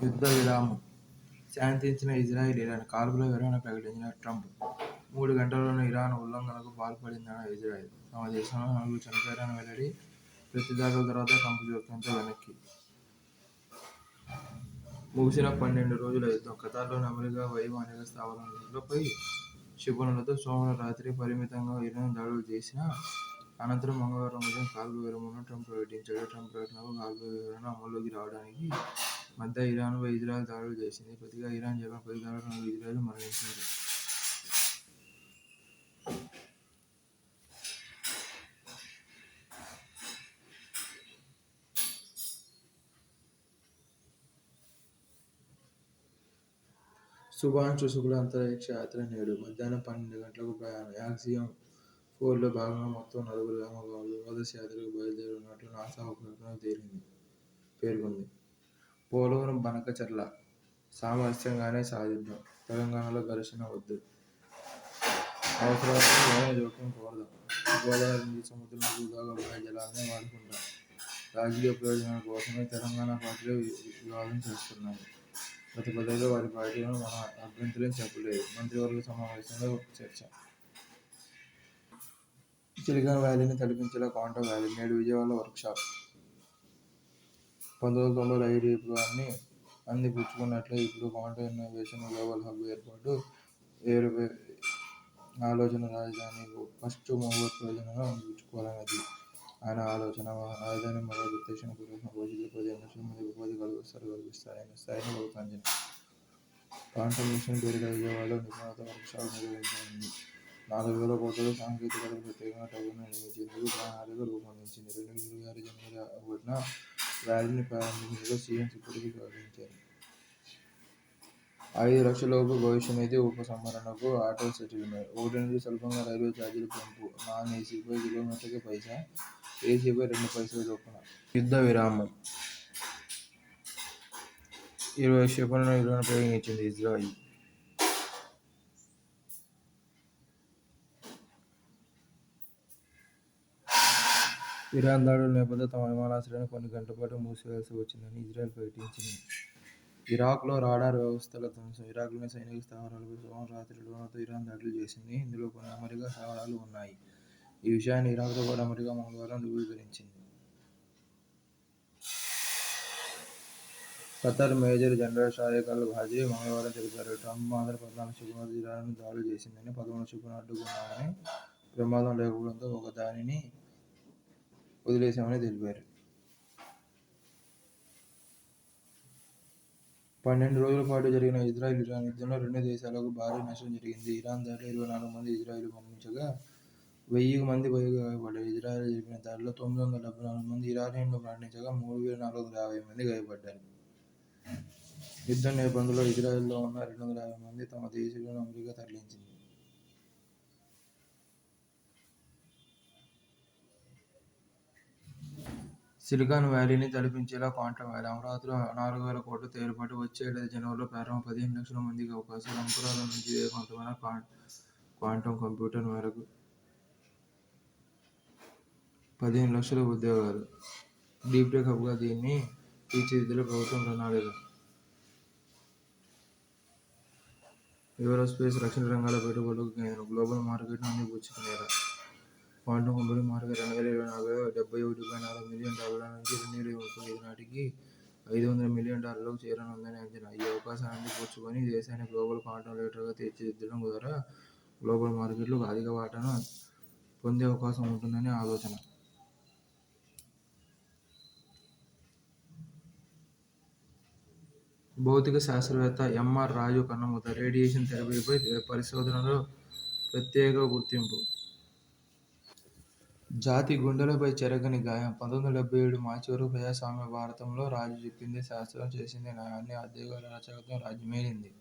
యుద్ధ విరామం శాంతించిన Israel Iran కాల్పుల విరమణ ప్రకటించిన ట్రంప్ 3 గంటల్లోనే ఇరాన్ ఉల్లంఘనకు పాల్పడిందన్న ఇజ్రాయెల్ తమ దేశంలో 4 చనిపోయారని వెల్లడి ప్రతిదాడుల తర్వాత ట్రంప్ జోక్యంతో వెనక్కి ముగిసిన 12 రోజుల యుద్ధం ఖతార్లోని అమెరికా వైమానిక స్థావరాలపై క్షిపణులతో సోమవారం రాత్రి పరిమితంగా ఇరాన్ దాడులు చేసిన అనంతరం మంగళవారం ఉదయం కాల్పుల విరమణను ట్రంప్ ప్రకటించాడు. ట్రంప్ ప్రకటనకు కాల్పుల విరమణ అమల్లోకి రావడానికి మధ్య ఇరాన్పై ఇజ్రాయెల్ దాడులు చేసింది. ప్రతిగా ఇరాన్ జరిపిన 10 దాడుల్లో 4 ఇజ్రాయెల్ మరణించారు. శుభాంశు శుక్ల అంతరిక్ష యాత్ర నేడు మధ్యాహ్నం 12 గంటలకు ప్రయాణం. యాక్సియం 4లో భాగంగా మొత్తం 4 వ్యోమగాములు ద్వాదశ యాత్రకు బయలుదేరనున్నట్లు నాసా ఒక ప్రకటనలో పేర్కొంది. పోలవరం బనకచెర్ల సామరస్యంగానే సాధిద్దాం, తెలంగాణలో ఘర్షణ వద్దు, అవసరాలకు లోన జోక్యం కోరదాం, గోదావరి నుంచి సముద్రం వరకు గోదావరి జలాలనే వాడుకుందాం, రాజకీయ ప్రయోజనాల కోసమే తెలంగాణ పార్టీలు వివాదం చేస్తున్నాయి. గత 10 ఏళ్లుగా వారి పార్టీలను మనం అభ్యంతరం చెప్పలేదు. మంత్రివర్గ సమావేశంలో చర్చ. సిలికాన్ వ్యాలీని తలపించేలా క్వాంటమ్ వ్యాలీ నేడు విజయవాడలో వర్క్షాప్. 1990లో ఐడిఇపుగా అందిపుచ్చుకున్నట్లే ఇప్పుడు క్వాంటమ్ ఇన్నోవేషన్ గ్లోబల్ హబ్ ఏర్పాటు ఆలోచన. రాజధాని ఫస్ట్ మూవర్ ప్రయోజనాలను అందిపుచ్చుకోవాలన్నది ఆయన ఆలోచన. రాజధాని మోడల్ ప్రత్యక్షంగా పూర్వకంగా భవిష్యత్తులో 15 లక్షల మందికి ఉపాధి అవకాశాలు కల్పిస్తాయన్న స్థాయిలో ప్రభుత్వం అంచనా. క్వాంటమ్ మిషన్ పేరిట విజయవాడలో నిపుణులతో వర్క్షాప్ నిర్వహించనుంది. 4,000 కోట్లతో సాంకేతికతకు ప్రత్యేకంగా టవర్ను నిర్మించేందుకు ప్రణాళిక రూపొందించింది. 2026 జనవరి 1న వ్యాలీని ప్రారంభించినట్లు సీఎం ఇప్పటికే ప్రకటించారు. 5 లక్షలలోపు భవిష్య నిధి ఉపసంహరణకు ఆటో సెటిల్మెంట్. 1 నుంచి స్వల్పంగా రైల్వే ఛార్జీలు పెంపు. నాన్ ఏసీపై కిలోమీటర్కు పైసా, ఏసీపై 2 పైసల చొప్పున. యుద్ధ విరామం 20 క్షిపణులను ఇరాన్ ప్రయోగించింది. ఇజ్రాయిల్ ఇరాన్ దాడుల నేపథ్యంలో తమ విమానాశ్రయాలను కొన్ని గంటల పాటు మూసివేయాల్సి వచ్చిందని ఇజ్రాయెల్ ప్రకటించింది. ఇరాక్లో రాడార్ వ్యవస్థల ధ్వంసం. ఇరాక్లోని సైనిక స్థావరాలపై సోమవారం రాత్రి డ్రోన్లతో ఇరాన్ దాడులు చేసింది. ఇందులో కొన్ని అమెరికా స్థావరాలు ఉన్నాయి. ఈ విషయాన్ని ఇరాక్తో పాటు అమెరికా మంగళవారం ధృవీకరించింది. ఖతార్ మేజర్ జనరల్ షారిక్ అల్ ఘాజీ మంగళవారం తెలిపారు. ట్రంప్ మాత్రం 14 క్షిపణులతో ఇరాన్ను దాడులు చేసిందని, 11 క్షిపణులను అడ్డుకున్నామని, ప్రమాదం లేకపోవడంతో ఒక దానిని వదిలేశామని తెలిపారు. 12 రోజుల పాటు జరిగిన ఇజ్రాయెల్-ఇరాన్ యుద్ధంలో రెండు దేశాలకు భారీ నష్టం జరిగింది. ఇరాన్ దాడిలో 24 మంది ఇజ్రాయెలీలు మరణించగా 1000 మంది పైగా గాయపడ్డారు. ఇజ్రాయెల్ జరిపిన దాడిలో 974 మంది ఇరానియన్లు మరణించగా 3450 మంది గాయపడ్డారు. యుద్ధం నేపథ్యంలో ఇజ్రాయెల్లో ఉన్న 250 మంది తమ దేశీయులను అమెరికా తరలించింది. సిలికాన్ వ్యాలీని తలపించేలా క్వాంటమ్ వ్యాలీ అమరావతిలో 4,000 కోట్లతో ఏర్పాటు. వచ్చే ఏడాది జనవరిలో ప్రారంభం. 15 లక్షల మందికి అవకాశాలు. అంకురాల నుంచి వేగవంతమైన క్వాంటమ్ కంప్యూటర్ మేరకు 15 లక్షల ఉద్యోగాలు. డీప్టెక్ హబ్గా దీన్ని తీర్చిదిద్దేలా ప్రభుత్వం ప్రణాళిక. ఏరోస్పేస్, రక్షణ రంగాల పెట్టుబడులకు కేంద్రం. గ్లోబల్ మార్కెట్ను అందిపుచ్చుకునేలా క్వాంటమ్ కంప్యూటింగ్ మార్కెట్ 2024లో $71.4 మిలియన్ నుంచి 2035 నాటికి $500 మిలియన్ చేరనుందని అంచనా. ఈ అవకాశాన్ని అందిపుచ్చుకొని దేశాన్ని గ్లోబల్ క్వాంటమ్ లీడర్గా తీర్చిదిద్దడం ద్వారా గ్లోబల్ మార్కెట్లో అధిక వాటాను పొందే అవకాశం ఉంటుందని ఆలోచన. భౌతిక శాస్త్రవేత్త ఎంఆర్ రాజు కన్నుమూత. రేడియేషన్ థెరపీపై పరిశోధనలో ప్రత్యేక గుర్తింపు. జాతి గుండెలపై చెరగని గాయం. 1977 మార్చి వరకు ప్రజాస్వామ్య భారతంలో రాజు చెప్పిందే శాస్త్రం, చేసిందే న్యాయాన్ని అడ్డుగా అరాచకత్వం రాజ్యమేలింది.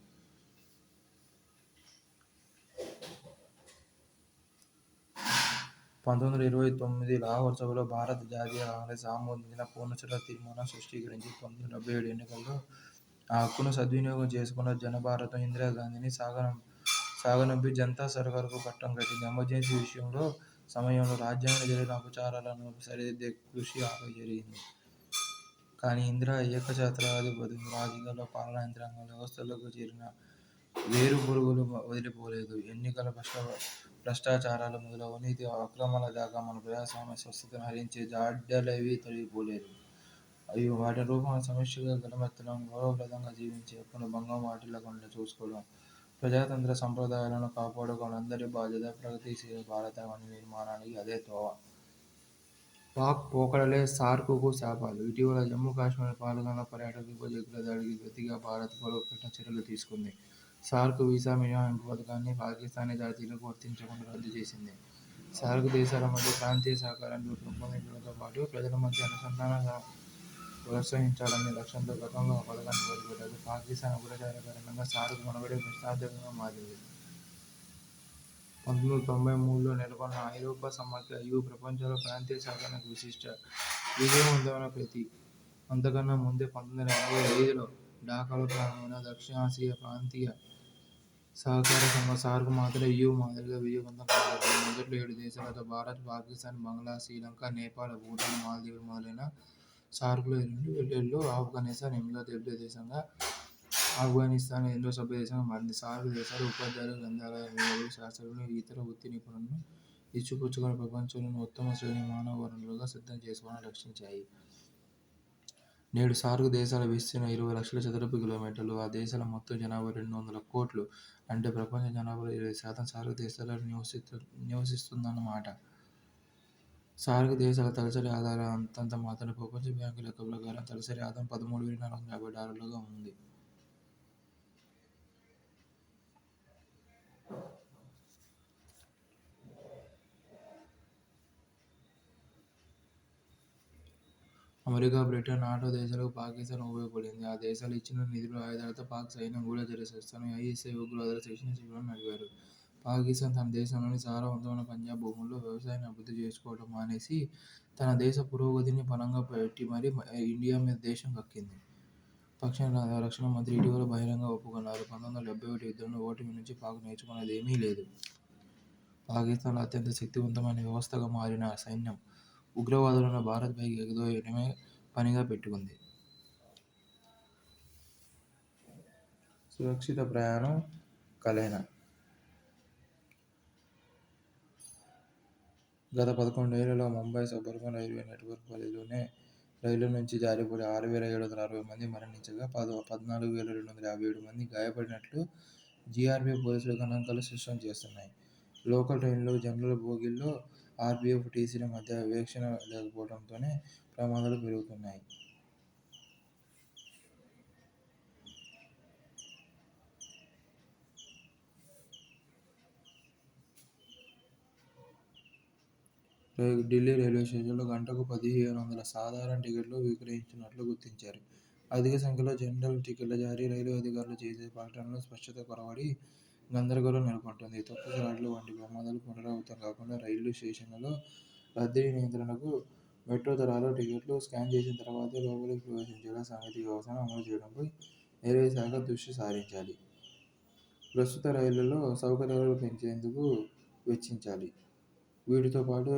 1929 లాహోర్ సభలో భారత జాతీయ కాంగ్రెస్ ఆమోదించిన పూర్ణచంద్ర తీర్మానం స్పష్టీకరించి 1977 ఎన్నికల్లో ఆ హక్కును సద్వినియోగం చేసుకున్న జనభారతం ఇందిరాగాంధీని సాగనంపి జనతా సర్కార్కు పట్టం కట్టింది. ఎమర్జెన్సీ సమయంలో రాజ్యాంగంలో జరిగిన అపచారాలను సరిదిద్దే కృషి ఆపై జరిగింది. కానీ ఇందిరా ఏకఛత్రాధిపత్యం, రాజకీయాల్లో, పాలనా యంత్రాంగ వ్యవస్థలకు చేరిన వేరు పురుగులు వదిలిపోలేదు. ఎన్నికల భ్రష్టాచారాలు మొదలు అవినీతి అక్రమాల దాకా మన ప్రజాస్వామ్య స్వస్థతను హరించే జాడ్యాలేవీ తొలగిపోలేదు. అవి వాటి రూపంలో సమిష్టిగా గలమెత్తడం, గౌరవప్రదంగా జీవించే హక్కును భంగం వాటిల్లకుండా చూసుకోవడం, ప్రజాతంత్ర సంప్రదాయాలను కాపాడుకోవడం అందరి బాధ్యత. ప్రగతిశీల భారత నిర్మాణానికి అదే తోవ. పాక్ పోకడలే సార్కుకు శాపాలు. ఇటీవల జమ్మూ కాశ్మీర్ పాల్గొన్న పర్యాటక ఉపజాతుల దాడికి ప్రతిగా భారత్ పలు కఠిన చర్యలు తీసుకుంది. సార్క్ వీసా మినహాయింపు పథకాన్ని పాకిస్తానీ జాతీయులకు వర్తించకుండా రద్దు చేసింది. సార్క్ దేశాల మధ్య ప్రాంతీయ సహకారాన్ని పెంపొందించడంతో పాటు ప్రజల మధ్య అనుసంధానాన్ని ప్రోత్సహించాలనే లక్ష్యంతో గతంలో ఆ పథకాన్ని ప్రవేశపెట్టారు. పాకిస్తాన్ అగ్రచార కారణంగా సార్క్ మనుగడే ప్రశ్నార్థకంగా మారింది. 1993లో నెలకొన్న ఐరోపా సమాఖ్య ప్రపంచంలో ప్రాంతీయ సహకారానికి విజయవంతమైన ప్రతీక. అంతకన్నా ముందే 1985లో ఢాకాలో ప్రారంభమైన దక్షిణాసియా ప్రాంతీయ సహకార సంఘం సార్క్ మాత్రమే మాదిరిగా విజయవంతం కాలేదు. మొదట్లో 7 దేశాలతో భారత్, పాకిస్తాన్, బంగ్లా, శ్రీలంక, నేపాల్, భూటాన్, మాల్దీవులు మొదలైన సార్క్లో 2007లో ఆఫ్ఘనిస్తాన్ 8వ దేశంగా, ఆఫ్ఘనిస్తాన్ 8వ సభ్య దేశంగా మారింది. సార్క్ దేశాలు ఉపాధ్యాయులు, గ్రంథాలయ మేధావులు, శాస్త్రజ్ఞులు, ఇతర వృత్తి నిపుణులను ఇచ్చిపుచ్చుకొని ప్రపంచంలోని ఉత్తమ శ్రేణి మానవ వనరులుగా సిద్ధం చేసుకోవాలని లక్ష్యించాయి. నేడు సార్క్ దేశాల విస్తీర్ణం 20 లక్షల చదరపు కిలోమీటర్లు. ఆ దేశాల మొత్తం జనాభా 200 కోట్లు. అంటే ప్రపంచ జనాభాలో 20% సార్క్ దేశాల్లో నివసిస్తుందన్నమాట. సార్క్ దేశాల తలసరి ఆదాయం అంతంత మాత్రమే. ప్రపంచ బ్యాంకు లెక్క ప్రకారం తలసరి ఆదాయం $13,450గా ఉంది. అమెరికా, బ్రిటన్, నాటో దేశాలకు పాకిస్తాన్ ఉపయోగపడింది. ఆ దేశాలు ఇచ్చిన నిధులు, ఆయుధాలతో పాక్ సైన్యం గూఢచర్య చేస్తాను ఐఎస్ఐ ఉగ్రవాదుల శిక్షణ శిబిరాలను నడిపారు. పాకిస్తాన్ తన దేశంలోని సారవంతమైన పంజాబ్ భూముల్లో వ్యవసాయాన్ని అభివృద్ధి చేసుకోవడం మానేసి తన దేశ పురోగతిని పణంగా పెట్టి మరీ ఇండియా మీద దేశం కక్కింది. రక్షణ మంత్రి ఇటీవల బహిరంగంగా ఒప్పుకున్నారు. 1971 యుద్ధంలో ఓటమి నుంచి పాక్ నేర్చుకున్నది ఏమీ లేదు. పాకిస్తాన్లో అత్యంత శక్తివంతమైన వ్యవస్థగా మారిన సైన్యం ఉగ్రవాదులను భారత్పైకి ఎగదోయడమే పనిగా పెట్టుకుంది. సురక్షిత ప్రయాణం కలేనా? గత 11 ఏళ్లలో ముంబై సబర్బన్ రైల్వే నెట్వర్క్ పరిధిలోనే రైళ్ల నుంచి జారిపడి 6,760 మంది మరణించగా 14,257 మంది గాయపడినట్లు జీఆర్పీఎఫ్ పోలీసులు గణాంకాలు స్పష్టం చేస్తున్నాయి. లోకల్ ట్రైన్లు, జనరల్ బోగీల్లో ఆర్పీఎఫ్, టీసీల మధ్య వీక్షణ లేకపోవడంతోనే ప్రమాదాలు పెరుగుతున్నాయి. ఢిల్లీ రైల్వే స్టేషన్లో గంటకు 1,500 సాధారణ టికెట్లు విక్రయిస్తున్నట్లు గుర్తించారు. అధిక సంఖ్యలో జనరల్ టికెట్ల జారీ, రైల్వే అధికారులు చేసే ప్రకటనలో స్పష్టత కొరవడి గందరగోళం నెలకొంటోంది. తప్పు స్లాట్లు వంటి ప్రమాదాలు పునరావృతం కాకుండా రైల్వే స్టేషన్లలో రద్దీ నియంత్రణకు మెట్రో తరహాలో టికెట్లు స్కాన్ చేసిన తర్వాతే లోపలికి ప్రవేశించేలా సాంకేతిక వ్యవస్థను అమలు చేయడంపై రైల్వే శాఖ దృష్టి సారించాలి. ప్రస్తుత రైళ్లలో సౌకర్యాలు పెంచేందుకు వెచ్చించాలి. వీటితో పాటు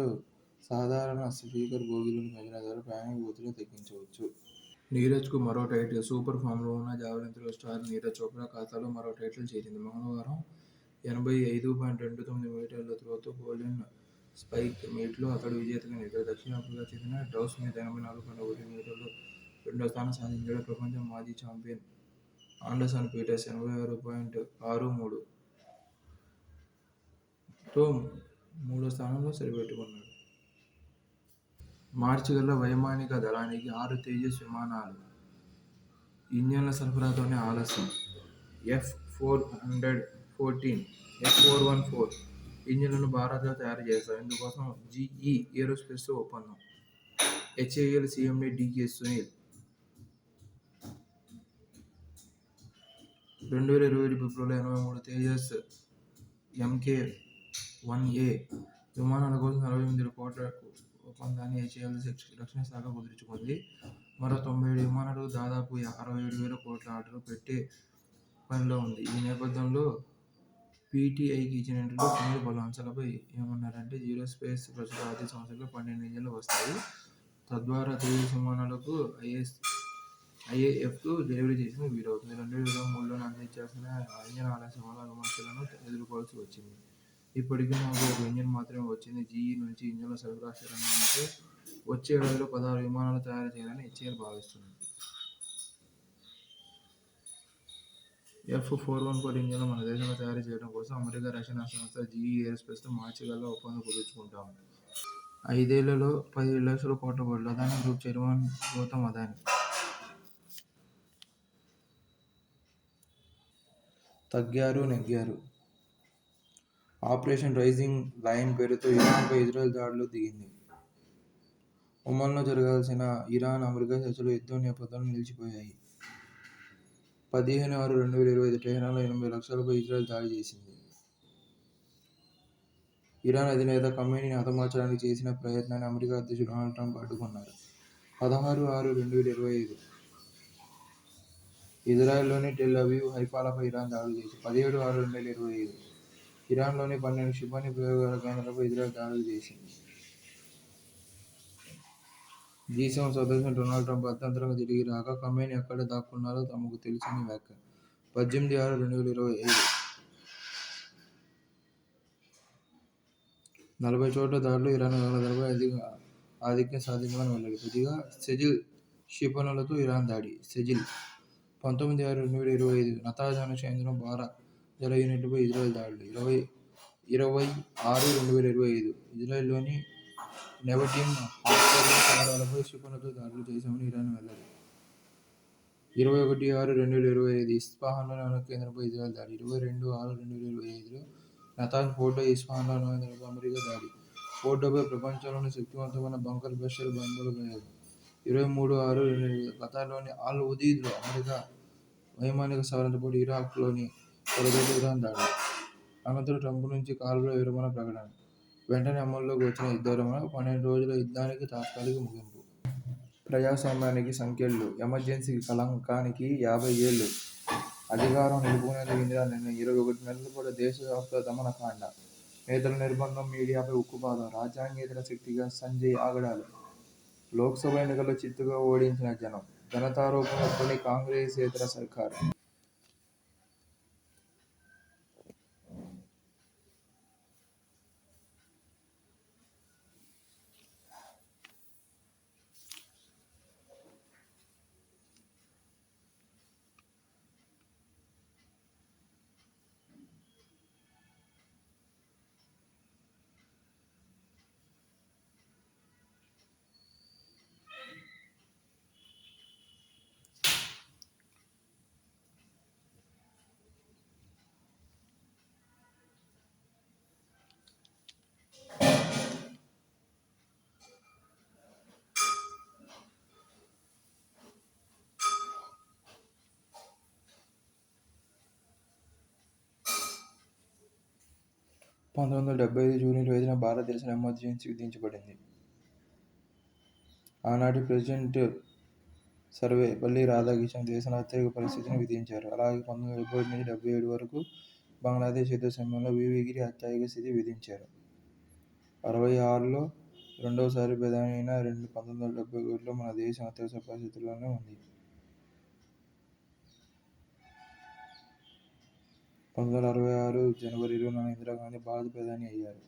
సాధారణ స్లీపర్ బోగీలను పెంచడం ద్వారా ప్రయాణికుల ఒత్తిడిని తగ్గించవచ్చు. నీరజ్కు మరో టైటిల్. సూపర్ ఫామ్లో ఉన్న javelin throw star Neeraj Chopra ఖాతాలో మరో టైటిల్ చేరింది. మంగళవారం 85.29 మీటర్ల త్రోతో పోలెండ్ స్పైక్ మీట్లో అతడు విజేతగా నిలిచాడు. దక్షిణాఫ్రికాకు చెందిన డవ్ స్మిత్ 84.1 మీటర్లు రెండో స్థానం సాధించాడు. ప్రపంచ మాజీ ఛాంపియన్ ఆండర్సన్ పీటర్స్ 86.63తో మూడో స్థానంలో సరిపెట్టుకున్నాడు. మార్చికల్లా వైమానిక దళానికి 6 తేజస్ విమానాలు. ఇంజన్ల సరఫరాతోనే ఆలస్యం. F414 ఇంజన్లను భారత్లో తయారు చేస్తారు. ఇందుకోసం జీఈ ఏరోస్పేస్తో ఒప్పందం. హెచ్ఏఎల్ సీఎండీ డీకే సునీల్ 2020 ఫిబ్రవరిలో 83 తేజస్ MK1A విమానాల కోసం 48 కోట్ల ఒప్పందాన్ని హెచ్ఏఎల్ రక్షణ శాఖ కుదుర్చుకుంది. మరో 97 విమానాలకు దాదాపు 67,000 కోట్ల ఆర్డర్ పెట్టే పనిలో ఉంది. ఈ నేపథ్యంలో పీటీఐకి ఇచ్చిన ఇంటర్వ్యూలో సునీల్ పలు అంశాలపై ఏమన్నారంటే, ఏరోస్పేస్ ప్రస్తుత ఆర్థిక సంవత్సరంలో 12 ఇంజన్లు వస్తాయి. తద్వారా తేజస్ విమానాలకు ఐఏఎఫ్కు డెలివరీ చేసింది వీలవుతుంది. 2023లోనే అందించాల్సిన ఇంజన్ ఆలస్యం వల్ల విమర్శలను ఎదుర్కోవాల్సి వచ్చింది. ఇప్పటికీ మాకు ఒక ఇంజన్ మాత్రమే వచ్చింది. జీఈ నుంచి ఇంజన్ల సరఫరా స్థిరంగా వచ్చే ఏడాదిలో 16 విమానాలు తయారు చేయాలని హెచ్ఏఎల్ భావిస్తుంది. F414 ఇంజన్లు మన దేశంలో తయారు చేయడం కోసం అమెరికా రక్షణ సంస్థ జీఈ ఏరోస్పేస్తో మార్చికల్లా ఒప్పందం కుదుర్చుకుంటాం. 5 ఏళ్లలో 17,000 కోట్ల బడ్లు. అదానీ గ్రూప్ చైర్మన్ గౌతమ్ అదానీ తగ్గారు నెగ్గారు. ఆపరేషన్ రైజింగ్ లయన్ పేరుతో ఇరాన్పై ఇజ్రాయెల్ దాడులకు దిగింది. ఒమన్లో జరగాల్సిన ఇరాన్ అమెరికా చర్చలు యుద్ధం నేపథ్యంలో నిలిచిపోయాయి. 15/6/2025 టెహ్రాన్లో 80 లక్ష్యాలపై ఇజ్రాయెల్ దాడి చేసింది. ఇరాన్ అధినేత ఖమేనీని హతమార్చడానికి చేసిన ప్రయత్నాన్ని అమెరికా అధ్యక్షుడు డొనాల్డ్ ట్రంప్ అడ్డుకున్నారు. 16/6/2025 ఇజ్రాయెల్లోని టెల్ అవీవ్, హైఫాలపై ఇరాన్ దాడులు చేసింది. 17/6/2025 ఇరాన్లోని 12 క్షిపణి ప్రయోగాల కేంద్రాలపై ఇజ్రాయెల్ దాడులు చేసింది. G7 సదస్సును డొనాల్డ్ ట్రంప్ అర్థాంతరంగా తిరిగి రాక ఖమేనీ ఎక్కడ దాక్కున్నారో తమకు తెలుసని వ్యాఖ్య. 18/6/2025 40 చోట్ల దాడులు, ఇరాన్ గగనతలపై ఆధిక్యం సాధించమని వెల్లడి. కొద్దిగా సెజిల్ క్షిపణులతో ఇరాన్ దాడి. సెజిల్ 19/6/2025 నతాంజ్ అణు కేంద్రం, భార జల యూనిట్లపై ఇజ్రాయెల్ దాడులు. 20/6/2025 ఇజ్రాయెల్లోని నెవటిమ్ హాస్టల్ కేంద్రాలపై క్షిపణులతో దాడులు చేశామని ఇరాన్ వెల్లడి. 21/6/2025 ఇస్ఫహాన్లోని అణు కేంద్రంపై ఇజ్రాయెల్ దాడి. 22/6/2025 నతాంజ్ పోర్టులో ఇస్ఫహాన్ అణు కేంద్రంపై అమెరికా దాడి. పోర్టుపై ప్రపంచంలోని శక్తివంతమైన బంకర్ బస్టర్ బాంబుల ప్రయోగం. 23/6/2025 ఖతార్లోని అల్ ఉదీద్లో అమెరికా వైమానిక సవరణతోపాటు ఇరాక్లోని పలుచోట్ల ఇరాన్ దాడులు. అనంతరం ట్రంప్ నుంచి కాల్పుల విరమణ ప్రకటన. వెంటనే అమల్లోకి వచ్చిన యుద్ధవిరమణ. 12 రోజుల యుద్ధానికి తాత్కాలిక ముగింపు. ప్రజాస్వామ్యానికి సంకెళ్లు, ఎమర్జెన్సీ కళంకానికి 50 ఏళ్లు. అధికారం నిలుపుకునేందుకు ఇందిరా నిర్ణయం. 21 నెలల పాటు దేశవ్యాప్త దమనకాండ. నేతల నిర్బంధం, మీడియాపై ఉక్కుపాదం. రాజ్యాంగేతర శక్తిగా సంజయ్ ఆగడాలు. లోక్సభ ఎన్నికల్లో చిత్తుగా ఓడించిన జనం. ఘనతారోపణలతోనే కాంగ్రెసేతర సర్కారు. జూన్ 25న భారతదేశంలో ఎమర్జెన్సీ విధించబడింది. ఆనాటి ప్రెసిడెంట్ సర్వేపల్లి రాధాకృష్ణన్ దేశంలో అత్యవసర పరిస్థితిని విధించారు. అలాగే 1971 నుంచి 1977 వరకు బంగ్లాదేశ్ యుద్ధ సమయంలో వివిగిరి అత్యవసర స్థితి విధించారు. 1966లో రెండవసారి ప్రధాని అయిన 1971లో మన దేశం అత్యవసర పరిస్థితుల్లోనే ఉంది. 1966 జనవరి 24న ఇందిరాగాంధీ భారత ప్రధాని అయ్యారు.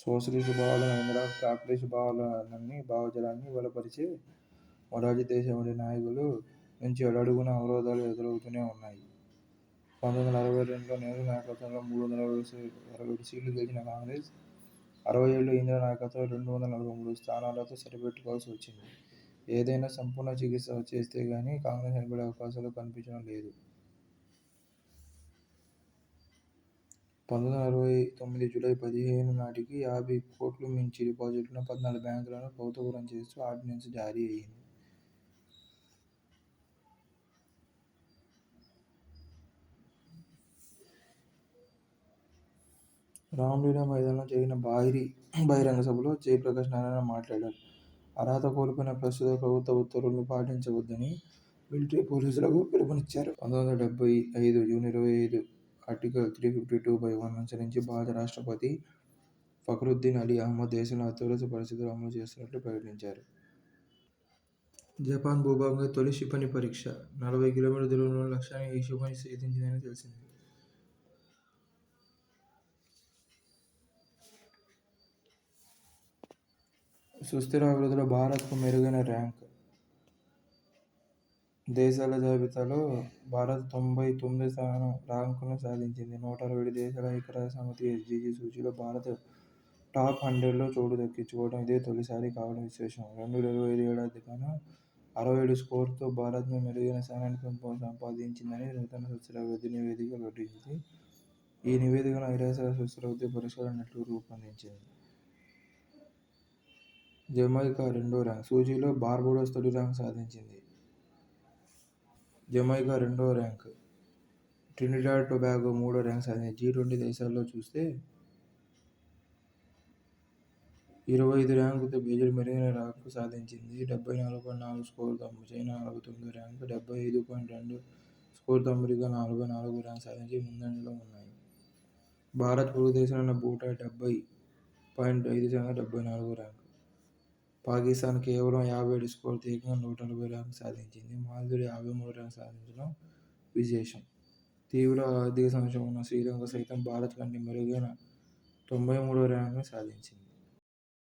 సోషలిస్టు భావాలను ఇందిరా క్యాపిటలిస్టు భావజాలాన్ని బలపరిచే మొరార్జీ దేశాయ్ వంటి నాయకుల నుంచి అడుగడుగునా అవరోధాలు ఎదురవుతూనే ఉన్నాయి. 1962లో నెహ్రూ నాయకత్వంలో 361 సీట్లు గెలిచిన కాంగ్రెస్ 67లో ఇందిరా నాయకత్వంలో 243 స్థానాలతో సరిపెట్టుకోవాల్సి వచ్చింది. ఏదైనా సంపూర్ణ చికిత్స చేస్తే గానీ కాంగ్రెస్ నిలబడే అవకాశాలు కనిపించడం లేదు. 1969 జూలై 15 నాటికి 50 కోట్లు మించి డిపాజిట్లున్న 14 బ్యాంకులను ప్రభుత్వపరం చేస్తూ ఆర్డినెన్స్ జారీ అయింది. రామ్లీలా మైదానంలో జరిగిన బహిరంగ సభలో జయప్రకాష్ నారాయణ మాట్లాడారు. అర్హత కోల్పోయిన ప్రస్తుత ప్రభుత్వ ఉత్తర్వులను పాటించవద్దని మిలిటరీ పోలీసులకు పిలుపునిచ్చారు. 1975 జూన్ 25 ఆర్టికల్ 352(1) అనుసరించి భారత రాష్ట్రపతి ఫక్రుద్దీన్ అలీ అహ్మద్ దేశంలో అత్యవసర పరిస్థితులు అమలు చేస్తున్నట్లు ప్రకటించారు. జపాన్ భూభాగంపై తొలి క్షిపణి పరీక్ష. 40 కిలోమీటర్ల దూరంలోని లక్ష్యాన్ని ఈ క్షిపణి ఛేదించిందని తెలిసింది. సుస్థిర అభివృద్ధిలో భారత్కు మెరుగైన ర్యాంక్. దేశాల జాబితాలో భారత్ 99వ ర్యాంకును సాధించింది. 167 దేశాల ఐక్యరాజ్యసమితి ఎస్డీజీ సూచీలో భారత్ టాప్ 100లో చోటు దక్కించుకోవడం ఇదే తొలిసారి కావడం విశేషం. 2025 ఏడాదికి గాను 67 స్కోరుతో భారత్ మెరుగైన స్థానాన్ని సంపాదించిందని నూతన సుస్థిరాభివృద్ధి నివేదిక వెల్లడించింది. ఈ నివేదికను ఐక్యరాజ్య సుస్థిరాభివృద్ధి పరిష్కార నెట్వర్క్ రూపొందించింది. జమైకా 2వ ర్యాంక్. సూచీలో బార్బడోస్ తొలి ర్యాంకు సాధించింది. జమైకా 2వ ర్యాంక్. ట్రినిడాడ్ టొబాగో 3వ ర్యాంకు సాధించింది. G20 దేశాల్లో చూస్తే 25 ర్యాంకుతో బ్రెజిల్ మెరుగైన ర్యాంకు సాధించింది. 74.4 స్కోరుతో చైనా 49వ ర్యాంకు, 75.2 స్కోరుతో అమెరికా 44వ ర్యాంకు సాధించి ముందంజలో ఉన్నాయి. భారత్ పొరుగు దేశమైన భూటాన్ 70.5 74వ ర్యాంకు. పాకిస్థాన్ కేవలం 57 స్కోరుతో ఏకంగా 140 ర్యాంకు సాధించింది. మాల్దీవులు 53వ ర్యాంకు సాధించడం విశేషం. తీవ్ర ఆర్థిక సంక్షోభంలో ఉన్న శ్రీలంక సైతం భారత్ కంటే మెరుగైన 93వ ర్యాంకును సాధించింది.